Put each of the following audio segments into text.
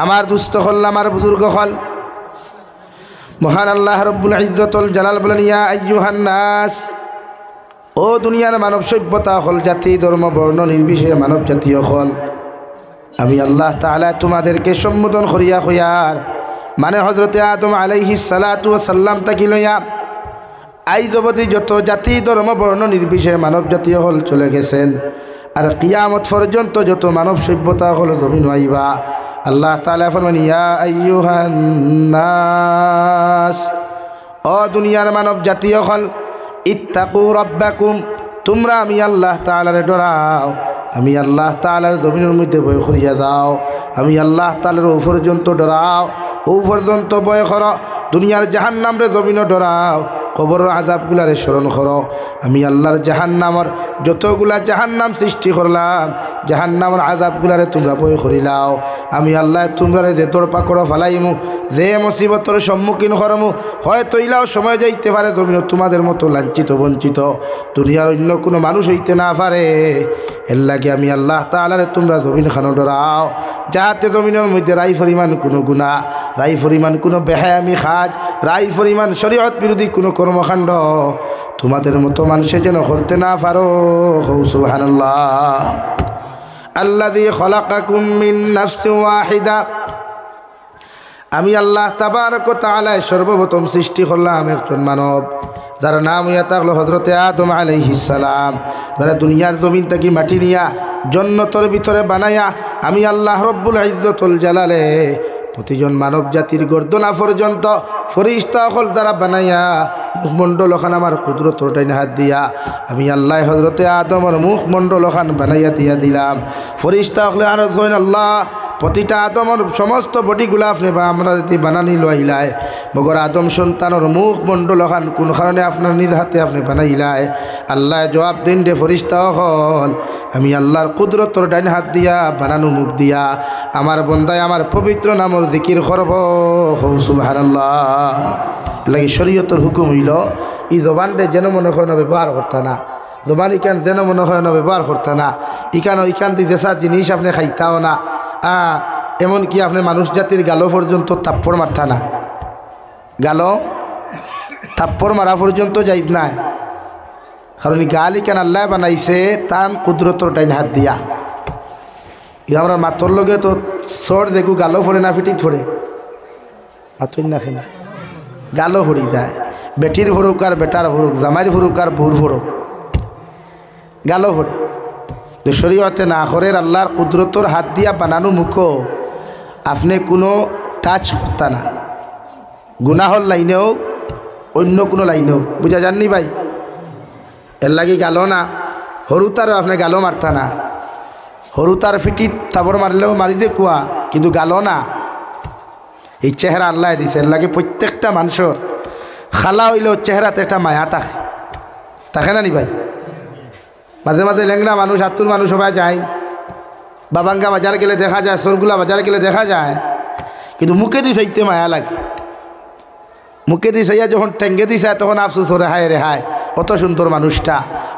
আমার দুস্থ হল, আমার বুজুর্গ হল, মহান আল্লাহ রব্বুল ইজ্জতুল জালাল বলেন, ইয়া আইয়ুহান নাস, ও দুনিয়ার মানব সভ্যতা হল, জাতি ধর্ম বর্ণ নির্বিশেষে মানব জাতীয় হল, আমি আল্লাহ তাআলা তোমাদেরকে সম্বোধন করিয়া হইয়ার মানে হযরতে আদম আলাইহিস সালাতু ওয়াস সালাম তাকি লইয়া আইজ অবধি যত জাতি ধর্ম বর্ণ নির্বিশেষে মানব জাতীয় হল চলে গেছেন, আর কিয়ামত পর্যন্ত যত মানব সভ্যতা হল জমিন আইবা, আল্লাহ তাআলা ফরমান, ইয়া আইয়ুহান নাস, ও দুনিয়ার মানব জাতীয় হল, ইত্তাকু রাব্বাকুম, তোমরা আমি আল্লাহ তাআলারে ডরাও, আমি আল্লাহ তাআলার জমিনের মধ্যে ভয় করিয়া দাও, আমি আল্লাহ তাআলার ও পর্যন্ত ডরাও, ও পর্যন্ত ভয় করো, দুনিয়ার জাহান্নামরে জমিনও ডরাও, কবরের আযাবগুলারে স্মরণ করো, আমি আল্লাহর জাহান্নামর যতগুলা জাহান্নাম সৃষ্টি করলাম, জাহান্নামর আযাবগুলারে তোমরা ভয় করিলাও, আমি আল্লাহ তোমরা যে দরপা করো ফালাইমু, যে মুসিবতের সম্মুখীন করমু, হয়তো ইলাও সময় যাইতে পারে জমিন তোমাদের মতো লাঞ্ছিত বঞ্চিত দুনিয়ার অন্য কোনো মানুষ হইতে না পারে, এর লাগে আমি আল্লাহ তাআলারে তোমরা জমিন খানো ডরাও, যাতে জমিনের মধ্যে রাই পরিমাণ কোনো গুনাহ, রাই পরিমাণ কোনো বেহায়ামি কাজ, রাই পরিমাণ শরীয়ত বিরোধী কোনো কর্মকাণ্ড তোমাদের মতো মানুষে যেন করতে না পারো। সুবহানাল্লাহ। আল্লাযী খলাকাকুম মিন নাফসিন ওয়াহিদা, আমি আল্লাহ তাবারক ওয়া তাআলা সর্বপ্রথম সৃষ্টি করলাম একজন মানব, যার নাম হইয়া থাকলো হযরতে আদম আলাইহিস সালাম, যারা দুনিয়ার জমিন থেকে মাটি নিয়া জন্নতের ভিতরে বানাইয়া আমি আল্লাহ রব্বুল ইজ্জতুল জালালে প্রতিজন মানব জাতির গর্দনা পর্যন্ত ফেরেশতা হল দ্বারা বানাইয়া মুখমণ্ডলখান আমার কুদরতর ডাইন হাত দিয়া আমি আল্লাহ হযরতে আদমের মুখমণ্ডলখান বানাইয়া দিয়া দিলাম। ফেরেশতা হলে আর কইন, আল্লাহ প্রতিটা আদমের সমস্ত বডিগুলা আপনি বা আমরা যদি বানানি লইলাই, মগর আদম সন্তানের মুখমণ্ডলখান কোন কারণে আপনার নিজ হাতে আপনি বানাইলাই? আল্লাহ জবাব দিন রে ফেরেশতা হল, আমি আল্লাহর কুদরতর ডাইন হাত দিয়া বানানো মুখ দিয়া আমার বন্দায় আমার পবিত্র নামর জিকির করব। সুবহানাল্লাহ। লাগে শরীয়তের হুকুম হইল ই জবানটা যেন মনে হয় না ব্যবহার করতে না, জবান ইকান যেন মনে হয় না ব্যবহার করতে না, ইকান দিতেছা জিনিস আপনি খাইতাও না, এমনকি আপনি মানুষ জাতির গালো পর্যন্ত থাপ্পড় মারতা না, গালো থাপ্পড় মারা পর্যন্ত যাইত না, কারণ গাল ইকান আল্লাহ বানাইছে তান কুদরতর ডাইন হাত দিয়া। আমরা মাথর লগে তো সর দেখু গালো ফোরে না ফিটিত ফোরে, মাথর না খেনা গালো ফড়ি যায়, বেটির ফরুক আর বেটার ফরুক, জামাইর ফরুক আর বউর ফরুক, গালো ফড়ে। শরীয়তে না করে আল্লাহর কুদরতর হাত দিয়া বানানো মুখ আপনি কোনো টাচ করতা না, গুনাহর লাইনেও অন্য কোনো লাইনেও, বুঝা যাননি ভাই? এর লাগি গালো না, হরুতারও আপনি গালো মারতা না, হরুতার ফিটিত তাবর মারলেও মারি দে কুয়া, কিন্তু গালো না। এই চেহারা আল্লাহ দিছে, এর লাগে প্রত্যেকটা মানুষের খালা হইলেও চেহারাতে একটা মায়া থাকে না নি ভাই? মাঝে মাঝে ল্যাংড়া মানুষ আত্মুর মানুষ সবাই যায়, বাবাঙ্গা বাজার গেলে দেখা যায়, সরগুলা বাজার গেলে দেখা যায়, কিন্তু মুখে দি চাইতে মায়া লাগে, মুখে দি চাইয়া যখন ঠেঙ্গে দি চায় তখন আফসোস করে, হায় রে হায়, অত সুন্দর মানুষটা,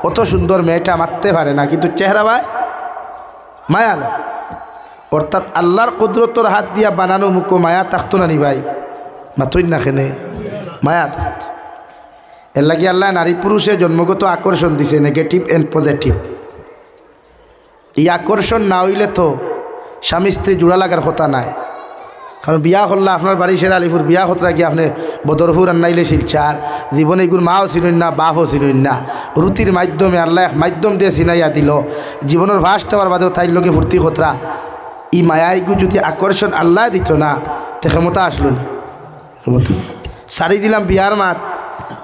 অত সুন্দর মেয়েটা মারতে পারে না, কিন্তু চেহারা ভাই মায়া লাগে। অর্থাৎ আল্লাহর কুদরতর হাত দিয়া বানানো মুখ মায়া থাকতো না নি ভাই? মাতই না খেনে মায়া থাকত। এর লাগে আল্লাহ নারী পুরুষে জন্মগত আকর্ষণ দিছে, নেগেটিভ অ্যান্ড পজিটিভ। এই আকর্ষণ না হইলে তো স্বামী স্ত্রী জোড়া লাগার কথা নাই, কারণ বিয়া করলে আপনার বাড়ি সেরা আলিপুর, বিয়া হতরা গিয়ে আপনি বদরপুর আনাইলে শিলচার, জীবনে এগুলো মাও চিনুন না, বাপও চিনুন না, রুতির মাধ্যমে আল্লাহ মাধ্যম দিয়ে চিনাইয়া দিল, জীবনের ভাসটা হওয়ার বাদেও তাইর লোকে ভর্তি হতরা। এই মায়াইগু যদি আকর্ষণ আল্লাহ দিত না, তে ক্ষমতা আসলো না, ক্ষমতা সারি দিলাম বিয়ার মাত।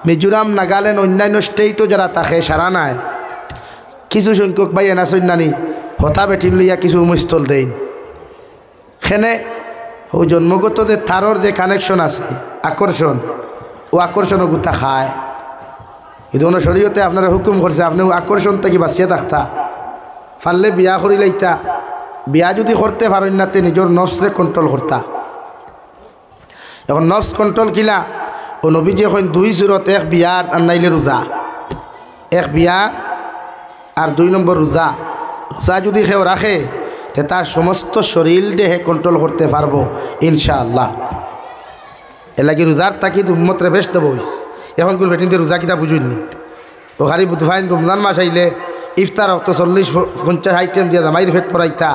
মিজোরাম, নাগাল্যান্ড, অন্যান্য স্টেটও যারা তাকে সারা নাই, কিছু সংখ্যক ভাই এনা সন্ন্যানি হতা বেটিন লইয়া কিছু মুস্তল দেন, সেনে ও জন্মগত যে তারর যে কানেকশন আছে আকর্ষণ, ও আকর্ষণও গুতা খায়। কিন্তু কোনো শরীয়তে আপনারা হুকুম করছে আপনি আকর্ষণ থেকে বাঁচিয়ে থাকতা, পারলে বিয়া করিলাইতা, বিয়া যদি করতে পারেন না তে নিজের নফসরে কন্ট্রোল করতা। এখন নফস কন্ট্রোল কিলা, ও নবীজি এখন দুই সুরত, এক বিয়া আর নাইলে রোজা, এক বিয়া আর 2 নম্বর রোজা। রোজা যদি কেউ রাখে তে তার সমস্ত শরীর দেহে কন্ট্রোল করতে পারবো ইনশাআল্লাহ। এ লাগি রোজার তাকি উম্মতরে বেশ দেবো এখন করে বেটিনতে রোজা কিতা বুঝুননি ও খালি বুধফাইন রমজান মাস আইলে ইফতার তো 40-50 আইটেম দিয়ে দামাইর ফেট পরাইতা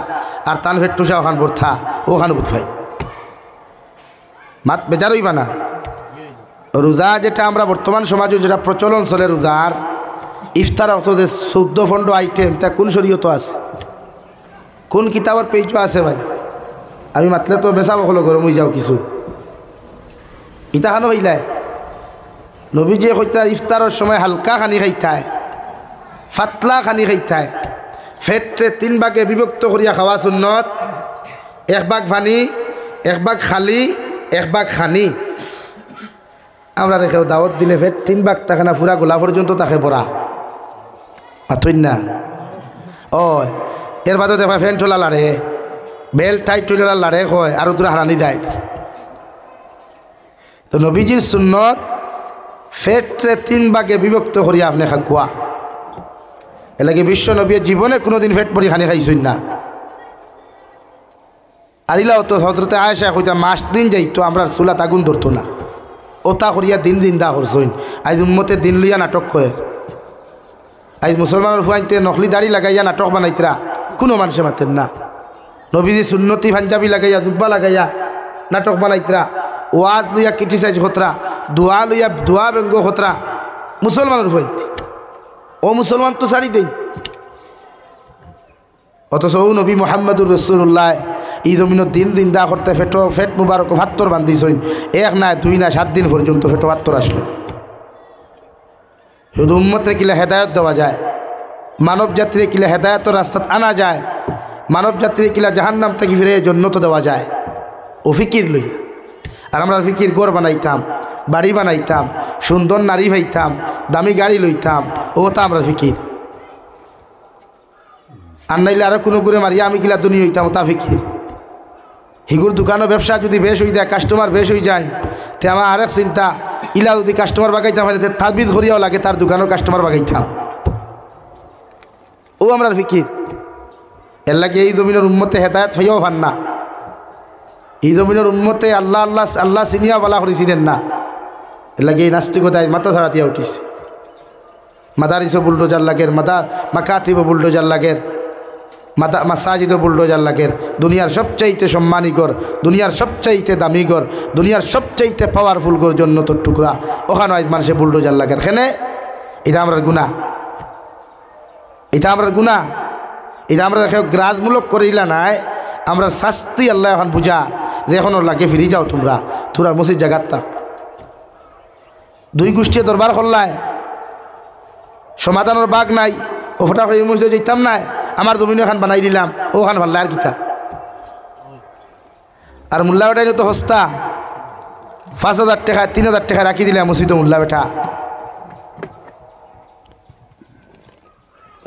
আর তান ফেট টুসা ওখান ভরথা ওখানে বুধফাইন মাত বেজার হইবা না। রোজা যেটা আমরা বর্তমান সমাজে যেটা প্রচলন চলে রোজার ইফতার অত যে 14-15 আইটেম তা কোন শরীয়ত আছে, কোন কিতাবের পেজও আছে ভাই? আমি মাতলে তো বেচা বকলো গরম হয়ে যাও কিছু ইতাখানো হইলায় নবীজি কইতা ইফতারের সময় হালকা খানি খাইতায়, ফাতলা খানি খাইতায়, ফেটে 3 ভাগে বিভক্ত করিয়া খাওয়া সুন্নত, 1 ভাগ পানি, 1 ভাগ খালি, 1 ভাগ খানি। আমরা রেখেও দাওয়াত দিলে ফেট 3 ভাগ থাকে না, পুরা গোলা পর্যন্ত তাকে পড়া আতই না। ও এর বাদে দেখা ফ্যান টোলা লাড়ে, বেল টাইট টোলা লাড়ে কয় আর তোরা হারানি দেয়। তো নবীজির সুন্নত ফেটে 3 ভাগে বিভক্ত করিয়া আপনি খাকুয়া। এলাকে বিশ্ব নবীর জীবনে কোনোদিন ফেট পরি খানি খাইছই না। আরিলাও তো হজরতে আয়েশা কইতা মাস দিন যাইতো আমরা চুলাত আগুন ধরতো না, ওতা করিয়া দিন দিন দা করছইন। আজ উম্মতে দিন লইয়া নাটক করে, আজ মুসলমানের ফুয়াইতে নকলি দাড়ি লাগাইয়া নাটক বানাইতরা কোনো মানুষে মাতেন না। নবীজি সুন্নতি পাঞ্জাবি লাগাইয়া জুব্বা লাগাইয়া নাটক বানাইতরা, ওয়াজ লইয়া ক্রিটিসাইজ হতরা, দোয়া লইয়া দোয়া ব্যঙ্গ হতরা মুসলমানের ফুয়াইতে। ও মুসলমান তো ছাড়ি দেই, অথচ ও নবী মোহাম্মদুর রসুল্লাহ এই জমিনের দিন দিন দা করতে ফেট মুবারক ভাত্তর বান্ধিছইন। 1 না 2 না 7 দিন পর্যন্ত ফেটো ভাত্তর আসলো। শুধু উম্মতরে কিলা হেদায়ত দেওয়া যায়, মানব জাতিরে কিলা হেদায়তের রাস্তাত আনা যায়, মানব জাতিরে কিলা জাহান্নাম থেকে ফিরে জন্নত দেওয়া যায় ও ফিকির লইয়া। আর আমরা ফিকির ঘর বানাইতাম, বাড়ি বানাইতাম, সুন্দর নারী হইতাম, দামি গাড়ি লইতাম, ও তা আমরা ফিকির। আর নাইলে আরো কোনো করে মারিয়া আমি কিলা দুনি হইতাম, তা ফিকির। হিগুর দোকানও ব্যবসা যদি বেশ হয়ে যায়, কাস্টমার বেশ হয়ে যায়, তে আমার আরেক চিন্তা ইলা যদি কাস্টমার বাগাইতাম তাবিদ করিয়াও লাগে তার দোকানও কাস্টমার বাগাইতাম, ও আমরা ফিকির। এর লাগে এই জমিনের উম্মতে হেদায়ত হইয়াও ভান না, এই জমিনের উম্মতে আল্লাহ আল্লাহ আল্লাহ চিনিয়া বলা করেছিলেন না। এর লাগে এই নাস্তিকতায় মাথা ছাড়া দিয়া উঠিছে। মাদারিসও বুলডোজার লাগের, মাকাতিবও বুলডোজার লাগের, মাসাজিদও বুলডোজার লাগের। দুনিয়ার সবচাইতে সম্মানী গর, দুনিয়ার সবচাইতে দামি গর, দুনিয়ার সবচাইতে পাওয়ারফুল গর জন্য তোর টুকরা ওখানে আজ মানুষে বুলডোজার লাগের। খেনে এটা আমরা গুণা, এটা আমরা গুণা, এটা আমরা গ্রাজমূলক করিলা নাই। আমরা শাস্তি আল্লাহ এখন বুঝা যে এখন ওর লাগে ফিরে যাও তোমরা, তোরা মসজিদ জাগাত 2 গোষ্ঠী দরবার করলায়, সমাধানের বাঘ নাই, ও ফটা করে মসজিদে যেতাম নাই, আমার জমিন ওখান বানাই দিলাম, ওখান ভাল্লা আর কিতা। আর মোল্লা বেটাই তো হস্তা 5,000 টাকা 3,000 টাকা রাখি দিলাম মসজিদে মোল্লা বেটা,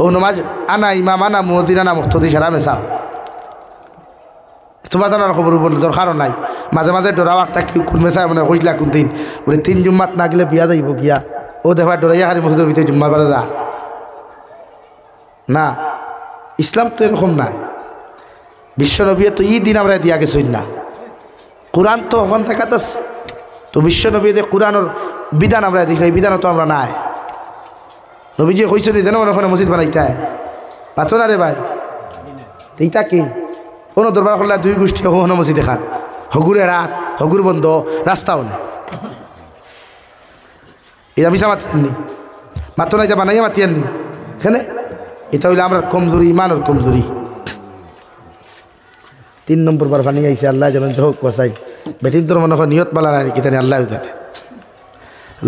ও নমাজ আনা ইমাম আনা মুয়াজ্জিন আনা মুক্তদি সারা মেসাব। তোমার জানার খবর দরকারও নাই। মাঝে মাঝে ডরাও একটা কোন মেসায় মানে কইলা কোন দিন বলে 3 জুম্মাত না গেলে বিয়া যাইব গিয়া, ও দেখা ডরাইয়া খালি মসজিদের ভিতরে জুম্মা বেড়ে যা না। ইসলাম তো এরকম নাই। বিশ্বনবী তো এই দিন আমরা দিয়া গেছই না, কোরআন তো ওখান দেখাতেছ। তো বিশ্বনবী কোরআনের বিধান আমরা দেখি, এই বিধানও তো আমরা নাই। নবীজি কইছেন যেন ওখানে মসজিদ বানাইতে পাচ্ছ না রে ভাই। এইটা কি কোনো দরবার করলে 2 গোষ্ঠী ওখানে মসজিদ দেখান, হগুরে রাত হগুর বন্ধ রাস্তাও নেই। এটা মিশা মাতি আননি, মাত্র না এটা বানাইয়া মাতি আননি এখানে। এটা হইলে আমরা কমজোরি, ইমানের কমজোরি। 3 নম্বর বার পানি আইসে, আল্লাহ যেন হোক কসাই বেটিন তোর মনে হয় নিয়ত বালা নাই কিতানি আল্লাহ জানে।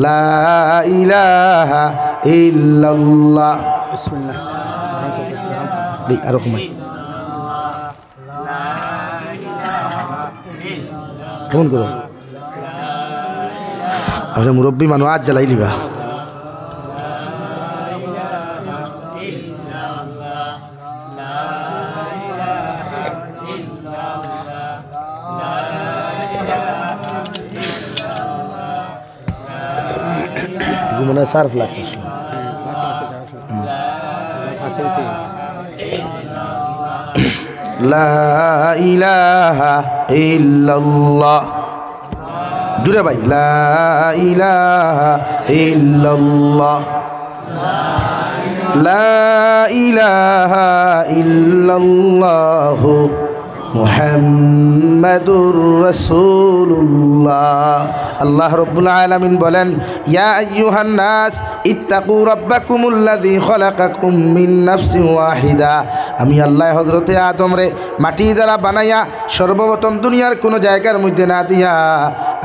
লা ইলাহা ইল্লাল্লাহ, বিসমিল্লাহ। দেই আর কমাই কেমন করো আপনি মুরব্বী মানুষ আজ জ্বালাই লিবা। মনে হয় সার্ফ লাগছে। লা ইলাহা ইল্লাল্লাহ জুড়ে ভাই লা ইলাহা ইল্লাল্লাহ লা ইলাহা ইল্লাল্লাহ মুহাম্মাদুর রাসূলুল্লাহ। আল্লাহ রাব্বুল আলামিন বলেন ইয়া আইয়ুহান নাস ইত্তাকু রাব্বাকুমুল্লাযী খালাকাকুম মিন নাফসিন ওয়াহিদা। আমি আল্লাহ হযরতে আদম রে মাটি দ্বারা বানাইয়া সর্বপ্রথম দুনিয়ার কোনো জায়গার মধ্যে না দিয়া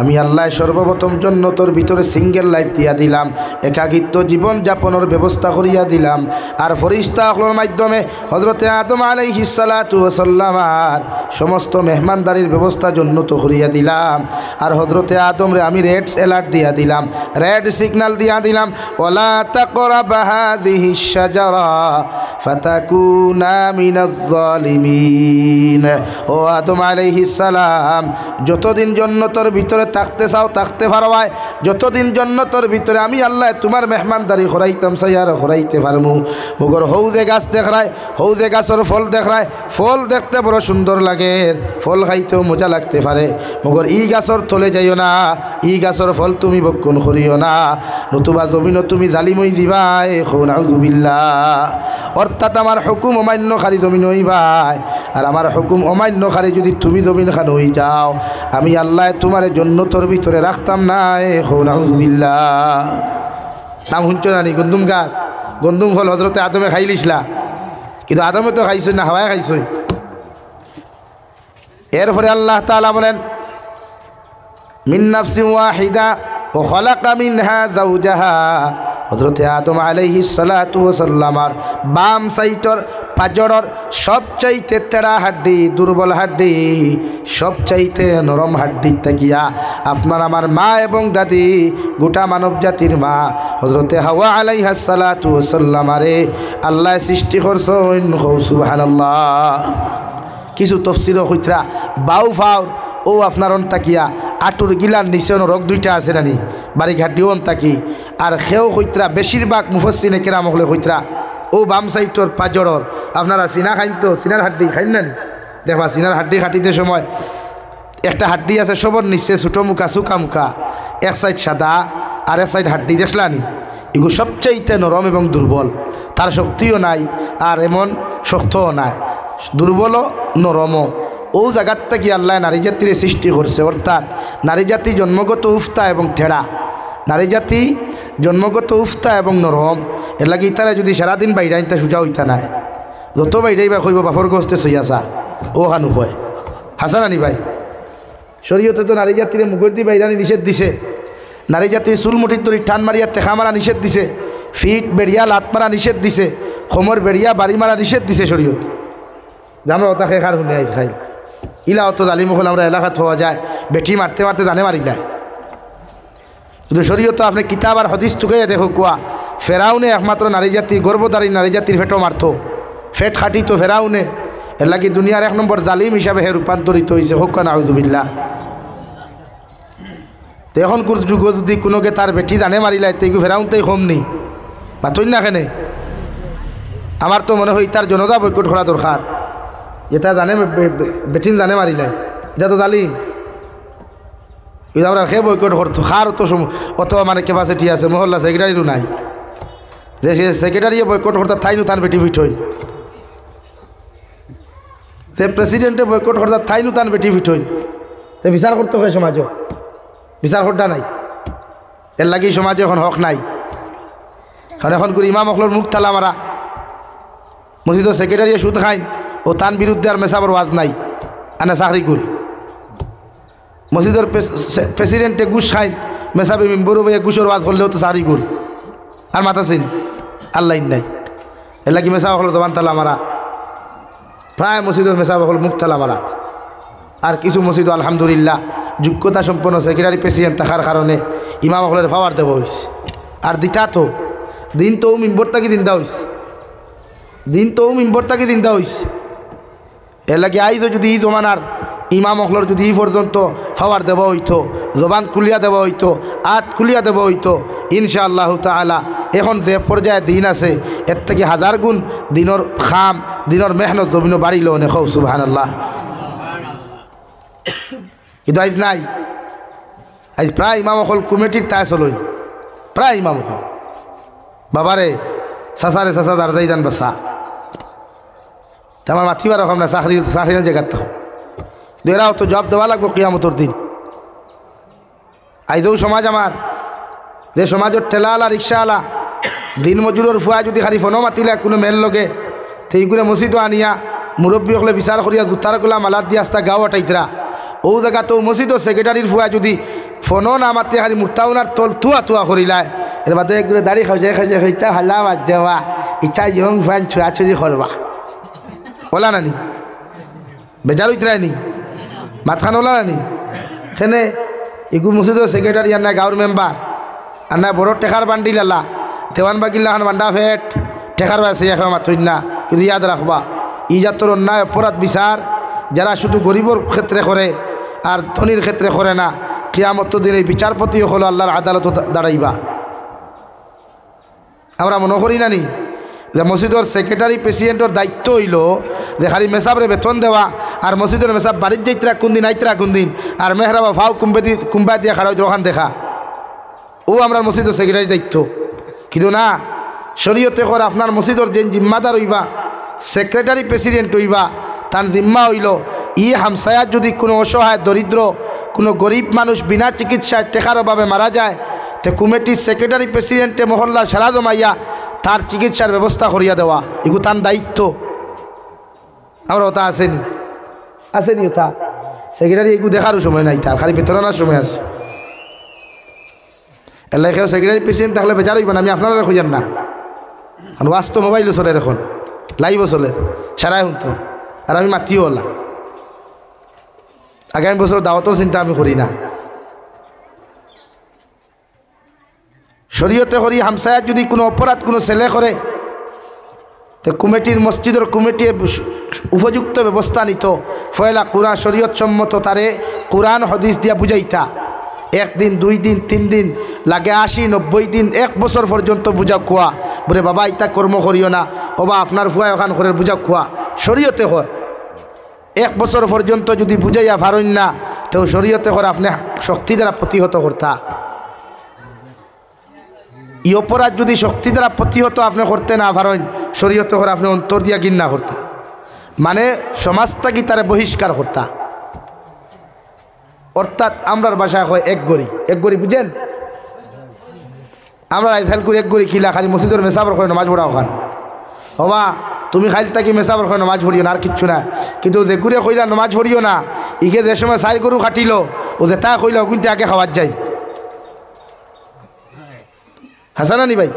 আমি আল্লাহ সর্বপ্রথম জন্নতর ভিতরে সিঙ্গেল লাইফ দিয়া দিলাম, একাকিত্ব জীবন যাপনের ব্যবস্থা করিয়া দিলাম। আর ফেরেশতাগুলোর মাধ্যমে হযরতে আদম আলাইহিস সালাতু ওয়াস সালামার সমস্ত মেহমানদারির ব্যবস্থা জন্নত করিয়া দিলাম। আর হযরতে আদম রে আমি রেড অ্যালার্ট দিয়া দিলাম, রেড সিগন্যাল দিয়া দিলাম ওয়ালা তাকরাবা হাযিহিশ শাজারা ফাতাকুনা মিনাজ জালিমিন। ও আদম আলাইহিস সালাম, যতদিন জন্নতর ভিতরে থাকতে চাও থাকতে পারবাই, যতদিন জন্নতর ভিতরে আমি আল্লাহ তোমার মেহমানদারি করাইতাম চাই আর করাইতে পারমু। মগর হৌদে গাছ দেখায়, হৌদে গাছের ফল দেখায়, ফল দেখতে বড় সুন্দর লাগে, ফল খাইতেও মজা লাগতে পারে, মগর ই গাছর তলে যাইও না, ই গাছর ফল তুমি বক্ষণ করিও না, নতুবা জমিনও তুমি জালিমই দিবাই। নাউযুবিল্লাহ। অর্থাৎ আমার হুকুম অমান্যকারী জমিন হইবাই, আর আমার হুকুম অমান্যকারী যদি তুমি জমিন খান হয়ে যাও, আমি আল্লাহ তোমার জন্নতর ভিতরে রাখতাম না। নাউযুবিল্লাহ। নাম শুনছো নানি গন্দুম গাছ, গন্দুম ফল হযরতে আদমে খাইলিসলা, কিন্তু আদমে তো খাইছই না, হাওয়ায় খাইছই। এরপরে আল্লাহ তাআলা বলেন মিন নাফসিন ওয়াহিদা ওয়া খালাকা মিনহা যাওজাহা। হযরতে আদম আলাইহিস সালাতু ওয়াস সালামার বাম সাইডর পাজরের সবচাইতে তেড়া হাড্ডি, দুর্বল হাড্ডি, সবচাইতে নরম হাড্ডি থাকিয়া আপনার আমার মা এবং দাদি, গোটা মানব জাতির মা হযরতে হাওয়া আলাইহাস সালাতু ওয়াস সালামারে আল্লাহ সৃষ্টি করছেন। সুবহানাল্লাহ। কিছু তফসির হইতরা বাউ ফাউর ও আপনার অন্তাকিয়া আটুর গিলার নিচে রোগ দুইটা আছে নানি বাড়ি ঘাটিও অন্তাকি, আর খেও হইতরা বেশিরভাগ মুফাসসিনে কেরাম হলে হইতরা ও বাম সাইডর পাজরর আপনারা সিনা খাইন তো, সিনার হাড্ডি খাইন নানি, দেখবা সিনার হাড্ডি খাটিতে সময় একটা হাড্ডি আছে সবর নিচে ছোটো মুখা চুকা মুখা, এক সাইড সাদা আর এক সাইড হাড্ডি দেখলানি, এগুলো সবচাইতে নরম এবং দুর্বল, তার শক্তিও নাই আর এমন শক্তও নাই, দুর্বল নরমও। ও জায়গার থেকে আল্লাহ নারী জাতির সৃষ্টি করছে, অর্থাৎ নারী জাতি জন্মগত উফতা এবং ঠেড়া, নারী জাতি জন্মগত উফতা এবং নরম। এর লাগে ইতারা যদি সারাদিন বাইরে আনতে সোজা হইতা নাই, যত বাইরেই বা কইব বাপর গস্তে সইয়াছা ও হানু হয় হাসান আনি ভাই। শরীয়তে তো নারী জাতির মুখের দিয়ে বাইরানি নিষেধ দিছে, নারী জাতির চুল মুঠির তরি টান মারিয়া তেখা মারা নিষেধ দিছে, ফিট বেড়িয়া লাত মারা নিষেধ দিছে, খমর বেড়িয়া বাড়ি মারা নিষেধ দিছে শরীয়ত। আমরা ওটা খেয়ে খার শুনে খাই ইলা অত জালিম হল আমরা এলাকাত হওয়া যায়, বেটি মারতে মারতে দানে মারিলায়। কিন্তু শরীয়ত আপনি কিতাব আর হদিস তুকে দেখো কুয়া ফেরাউনে একমাত্র নারী জাতির গর্ভধারী নারী জাতির ফেটো মারত, ফেট খাটিত ফেরাউনে, এর লাগি দুনিয়ার এক নম্বর জালিম হিসাবে হে রূপান্তরিত হয়েছে। হোক নাউযুবিল্লাহ। তো এখন যুগ যদি কোনোকে তার বেটি দানে মারিলাই তেগু ফেরাউনতেই কম নেই মাতই না কেনে। আমার তো মনে হয় তার জনতা বৈকট করা দরকার, যেটা জানে বেটিন জানে মারিলাই, এটা তো জালিম, আমরা খেয়ে বৈকট করতো খার অত মানে ক্যাপাসিটি আছে, মহল্লা সেক্রেটারিও নাই, যে সে সেক্রেটারি বৈকট করতে থাইনু তার বেটি ফিট হই, যে প্রেসিডেন্টে বৈকট করতে থাইনু তার বেটি ফিট হই, তো বিচার করতে হয় সমাজও, বিচার করতে নাই, এর লাগি সমাজে এখন হক নাই। কারণ এখন করে ইমাম অখলোর মুখ থালা মারা, মসজিদ সেক্রেটারি সুদ খাইন ও তার বিরুদ্ধে আর মেসাবর ওয়াজ নাই, আনা চাকরি গুল, মসজিদের প্রেসিডেন্টে ঘুষ খাইন মেসাবি মেম্বরও ভাইয়া ঘুষের ওয়াজ করলেও তো চাকরি গুল আর মাতাছেন আল্লাহ নাই। এর লাগি মেসাব হল দোকান তালা মারা, প্রায় মসজিদের মেসাব হল মুখ তালা মারা। আর কিছু মসজিদ আলহামদুলিল্লাহ যোগ্যতা সম্পন্ন সেক্রেটারি প্রেসিডেন্ট থাকার কারণে ইমাম হলের পাওয়ার দেওয়া হয়েছে। আর দিতা তো দিন তো মিম্বর তাকে দিন দেওয়া হয়েছে, দিন তো মিম্বর তাকে দিন দেওয়া হয়েছে। এর লাগে আইজ যদি ই জমানার ইমাম অখলর যদি ই পর্যন্ত ফাওয়ার দেব হইতো, জবান খুলিয়া দেব হইতো, আত খুলিয়া দেব হইতো, ইনশাআল্লাহ তাআলা এখন যে পর্যায়ে দিন আছে এর থেকে হাজার গুণ দিনের খাম, দিনের মেহনত জমিন বাড়িল অনেক। সুবহানাল্লাহ। কিন্তু আজ নাই, আজ প্রায় ইমাম অকল কমিটির তাই চলইন, প্রায় ইমাম অকল বাবারে চাচারে চাচা দাঁড়াই যান বাসা আমার মাতিবার রকম না, চাকরি চাকরি জায়গার তো এরাও তো জব দেওয়া লাগবো কিয়ামতর দিন। আইজও সমাজ আমার, যে সমাজের ঠেলাওয়ালা রিক্সাওয়ালা দিন মজুরের ফুয়া যদি খালি ফোনও মাতিলে কোনো মেল লগে সেইগুলো মসজিদও আনিয়া মুরব্বী হলে বিচার করিয়া জুতার গোলা মালাত দিয়ে আস্তা গাঁও আটাইতরা ও জায়গা তো মসজিদও সেক্রেটারির ফুয়া যদি ফোনও না মাতিয়ে খালি মুর্তাউনার তল তুয়া তুয়া করিলায় এর বাদে একগুলো দাড়ি খাওয়া খাইছে খাইতা হাল্লা বাজ যাওয়া ইচ্ছা ইয়ং ফ্যান ছুঁয়াছুঁজি করবা ওলা নানি বেজার উতরায় নি মাতখান ওলা নানি সেনে এগু মসজিদও সেক্রেটারি আর না গাঁৱৰ মেম্বার আর না বড় টেকার বান্ডিল আল্লাহ দেওয়ান বাগিল্লাখান বান্ডা ফেট টেকার বাসে এখন মাথুন না, কিন্তু ইয়াদ রাখবা ই জাতর অন্যায় অপরাধ বিচার যারা শুধু গরিবর ক্ষেত্রে করে আর ধনীর ক্ষেত্রে করে না, কিয়ামত দিন এই বিচারপতি হলো আল্লাহর আদালত দাঁড়াইবা। আমরা মনে করি নানি যে মসজিদের সেক্রেটারি প্রেসিডেন্টর দায়িত্ব হইল যে খালি মেসাবরে বেতন দেওয়া আর মসজিদের মেসাব বাড়ির যাইতরা কোন দিন আইতরা কোন দিন আর মেহরাবা ভাও কুম্বা দিয়া খাড়া ওখান দেখা, ও আমরা মসজিদের সেক্রেটারি দায়িত্ব। কিন্তু না, শরীয়তে করে আপনার মসজিদের যে জিম্মাদার হইবা সেক্রেটারি প্রেসিডেন্ট হইবা তার জিম্মা হইল ই হামসায়াত যদি কোনো অসহায় দরিদ্র কোনো গরিব মানুষ বিনা চিকিৎসায় টেকার অভাবে মারা যায় তো কমিটির সেক্রেটারি প্রেসিডেন্টে মহল্লার সারা জমাইয়া তার চিকিৎসার ব্যবস্থা করিয়া দেওয়া এগুলো তার দায়িত্ব। আমরা ওটা আসেনি আসেনি ওটা সেক্রেটারি এগুলো দেখারও সময় নাই, তার খালি বেতন আনার সময় আছে। এলাকায় সেক্রেটারি প্রেসিডেন্ট থাকলে বেচার হইবেন, আমি আপনারা খুঁজেন না কারণ বাস্তব মোবাইলও চলে এখন লাইভও চলে সারাই শুনতো আর আমি মাতিও হলা আগামী বছর দাওয়াতের চিন্তা আমি করি না। শরীয়তে করি হামসায়াত যদি কোনো অপরাধ কোনো ছেলে করে তো কমিটির মসজিদের কমিটি উপযুক্ত ব্যবস্থা নিত, ফয়লা কোরআন শরীয়ত সম্মত তারে কোরআন হাদিস দিয়া বুঝাইতা। একদিন 2 দিন 3 দিন লাগে 80 90 দিন 1 বছর পর্যন্ত বুঝা খোয়া বলে বাবা ইতা কর্ম করিও না ওবা আপনার ফুয়া ওখান করে বুঝা খোয়া শরীয়তে কর 1 বছর পর্যন্ত যদি বুঝাইয়া পারেন না তো শরীয়তে কর আপনি শক্তি দ্বারা প্রতিহত করতা। এই অপরাধ যদি শক্তি দ্বারা প্রতিহত আপনি করতে না পারেন শরীয়তে কর আপনি অন্তর দিয়া ঘৃণা করতা, মানে সমাজটাকে তারা বহিষ্কার করতা। অর্থাৎ আমরার বাসায় হয় এক গড়ি বুঝেন, আমরা খেয়াল করি এক গড়ি খিলা খালি মসজিদের মেসাবর হয় নামাজ পড়া ওখান হবা তুমি খালি তাকে মেসাবর হয় নামাজ পড়িও না আর কিচ্ছু না। কিন্তু যে ঘুরে কইলা নামাজ পড়িও না ইগে যে সময় 4 গরু কাটিল ও যে তা কইল কিন্তু আগে খাওয়ার যায় হাসানা নি ভাই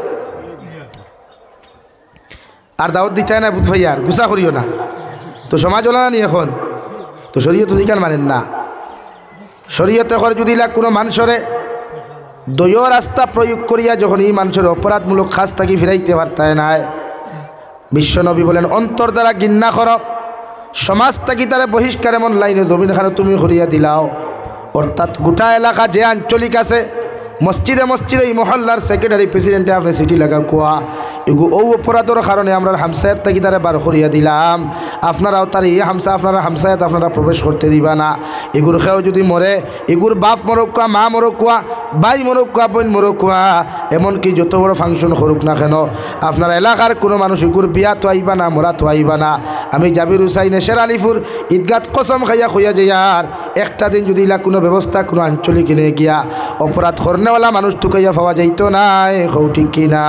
আর দাওয়াত দিতে না বুধ ভাই আর গুসা করিও না, তো সমাজ ওলা নি এখন তো শরীয়ত অধিকার মানেন না। শরীয়তে করে যদি কোনো মানুষরে দলীয় রাস্তা প্রয়োগ করিয়া যখন এই মানুষের অপরাধমূলক কাজ থাকি ফিরাইতে পারতায় না, বিশ্বনবী বলেন অন্তর দ্বারা ঘৃণা কর সমাজ থাকি তারা বহিষ্কার এমন লাইনে জমিন খানে তুমি করিয়া দিলাও। অর্থাৎ গোটা এলাকা যে আঞ্চলিক আছে মসজিদে মসজিদে এই মহল্লার সেক্রেটারি প্রেসিডেন্টে আপনি সিটি লাগা কোয়া এগু ও অপরাধের কারণে আমরা হামসায়াত থাকি তারা বার করিয়া দিলাম, আপনারাও তার এই হামসা আপনারা হামসায়াত আপনারা প্রবেশ করতে দিবা না। এগুর খেয়েও যদি মরে এগুর বাপ মরকুয়া মা মরকুয়া ভাই মরকুয়া বোন মরকুয়া এমনকি যত বড় ফাংশন করুক না কেন আপনার এলাকার কোনো মানুষ এগুর বিয়া তো আইবা না মরা তো আইবা না। আমি জাবির হুসাইন শের আলিপুর ঈদগাত কসম খাইয়া খুঁয়া যে আর একটা দিন যদি ইলা কোনো ব্যবস্থা কোনো আঞ্চলিক কিনে গিয়া অপরাধ করনেওয়ালা মানুষ টুকাইয়া পাওয়া যাইতো না, ঠিক কিনা।